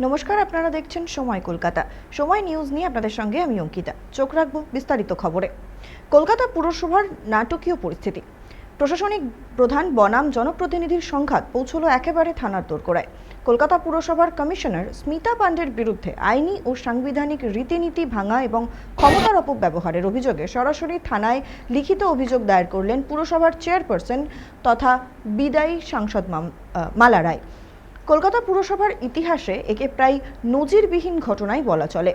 নমস্কার, আপনারা দেখছেন সময় কলকাতা। সময় নিউজ নিয়ে আপনাদের সঙ্গে আমি অঙ্কিতা। চোখ রাখবো বিস্তারিত খবরে। কলকাতা পুরসভার নাটকীয় পরিস্থিতি। প্রশাসনিক প্রধান বনাম জনপ্রতিনিধির সংঘাত পৌঁছলো একেবারে থানার দোরগোড়ায়। কলকাতা পুরসভার কমিশনার স্মিতা পাণ্ডের বিরুদ্ধে আইনি ও সাংবিধানিক রীতিনীতি ভাঙা এবং ক্ষমতার অপব্যবহারের অভিযোগে সরাসরি থানায় লিখিত অভিযোগ দায়ের করলেন পুরসভার চেয়ারপারসন তথা বিদায়ী সাংসদ মালা রায়। কলকাতা পুরসভার ইতিহাসে একে প্রায় নজিরবিহীন ঘটনাই বলা চলে।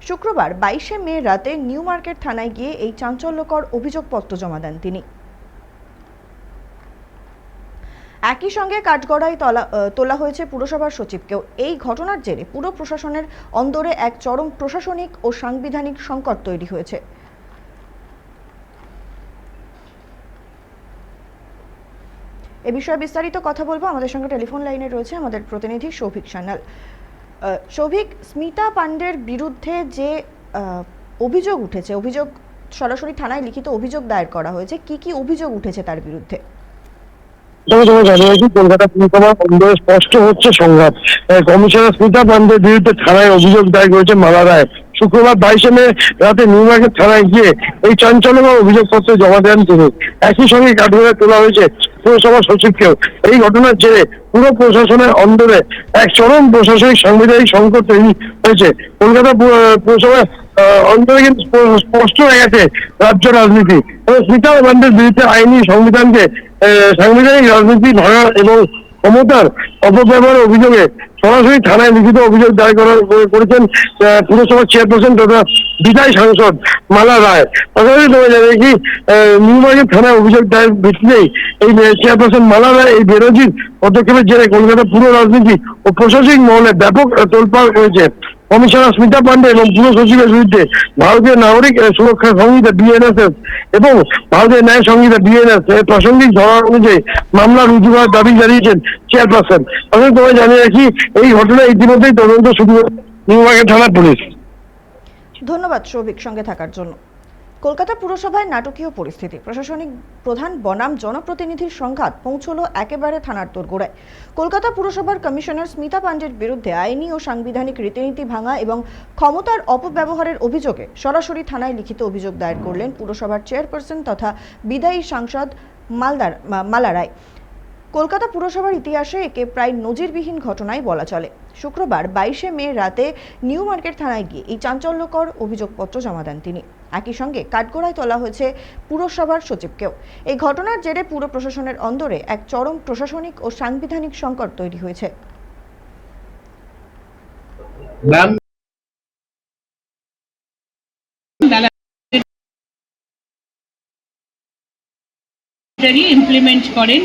শুক্রবার 22শে মে রাতে নিউ মার্কেট থানায় গিয়ে এই চাঞ্চল্যকর অভিযোগপত্র জমা দেন তিনি। একই সঙ্গে কাঠগড়ায় তোলা হয়েছে পুরসভার সচিবকেও। এই ঘটনার জেরে পুরো প্রশাসনের অন্দরে এক চরম প্রশাসনিক ও সাংবিধানিক সংকট তৈরি হয়েছে। এ বিষয়ে বিস্তারিত কথা বলবো। আমাদের সঙ্গে টেলিফোন লাইনে রয়েছে আমাদের প্রতিনিধি সৌভিক সান্যাল। সৌভিক, স্মিতা পাণ্ডের বিরুদ্ধে যে অভিযোগ উঠেছে, অভিযোগ সরাসরি থানায় লিখিত অভিযোগ দায়ের করা হয়েছে, কি কি অভিযোগ উঠেছে তার বিরুদ্ধে? কলকাতা পুরসভার অন্দরে স্পষ্ট হচ্ছে সংঘাত। কমিশনার স্মিতা পাণ্ডের বিরুদ্ধে থানায় অভিযোগ দায়ের করেছে মালা রায়। শুক্রবার 22শে মে রাতে নিউ মার্কেট থানায় গিয়ে এই চাঞ্চল্যকর অভিযোগপত্র জমা দেন তিনি। একই সঙ্গে কাঠগড়ায় তোলা হয়েছে পুরসভার সচিবকেও। এই ঘটনার জেরে পুরো প্রশাসনের অন্দরে এক চরম প্রশাসনিক সাংবিধানিক সংকট তৈরি হয়েছে। কলকাতা পুরসভার অন্তরে কিন্তু স্পষ্ট হয়ে গেছে রাজ্য রাজনীতি। স্মিতা পাণ্ডের বিরুদ্ধে আইনি সাংবিধানিক রাজনীতি ভাঙা এবং ক্ষমতার অপব্যবহারের অভিযোগে সরাসরি থানায় লিখিত অভিযোগ দায়ের করেছেন পুরসভার চেয়ারপারসন তথা বিদায়ী সাংসদ মালা রায়। পাশাপাশি তোমরা জানে কি নিউ মার্কেট থানায় অভিযোগ দায়ের ভিত্তিতেই এই চেয়ারপারসন মালা রায় এই বেরোজির পদক্ষেপের জেরে কলকাতা পুরো রাজনীতি ও প্রশাসনিক মহলে ব্যাপক তোলপাড় হয়েছে। কমিশনার স্মিতা পাণ্ডে এবং পুর সচিবের বিরুদ্ধে ভারতীয় নাগরিক সুরক্ষা সংহিতা বিএনএসএস এবং ভারতীয় ন্যায় সংহিতা বিএনএস এর প্রাসঙ্গিক ধারা অনুযায়ী মামলা রুজু করার দাবি জানিয়েছেন চেয়ারপারসন। আসলে তোমায় জানিয়ে রাখি, এই ঘটনায় ইতিমধ্যেই তদন্ত শুরু হয়েছে নিউ মার্কেট থানার পুলিশ। ধন্যবাদ সৌভিক সঙ্গে থাকার জন্য। কলকাতা পুরসভায় নাটকীয় পরিস্থিতি। প্রশাসনিক প্রধান বনাম জনপ্রতিনিধির সংঘাত পৌঁছলো একেবারে থানার দোরগোড়ায়। কলকাতা পুরসভার কমিশনার স্মিতা পাণ্ডের বিরুদ্ধে আইনি ও সাংবিধানিক রীতিনীতি ভাঙা এবং ক্ষমতার অপব্যবহারের অভিযোগে সরাসরি থানায় লিখিত অভিযোগ দায়ের করলেন পুরসভার চেয়ারপারসন তথা বিদায়ী সাংসদ মালা রায়। কলকাতা পুরসভার ইতিহাসে একে প্রায় নজিরবিহীন ঘটনাই বলা চলে। শুক্রবার 22শে মে রাতে নিউ মার্কেট থানায় গিয়ে এই চাঞ্চল্যকর অভিযোগপত্র জমা দেন তিনি। একই সঙ্গে কাঠগড়ায় তোলা হয়েছে পুরসভার সচিবকেও। এই ঘটনার জেরে পুরো প্রশাসনের অন্দরে এক চরম প্রশাসনিক ও সাংবিধানিক সংকট তৈরি হয়েছে। ইমপ্লিমেন্ট করেন।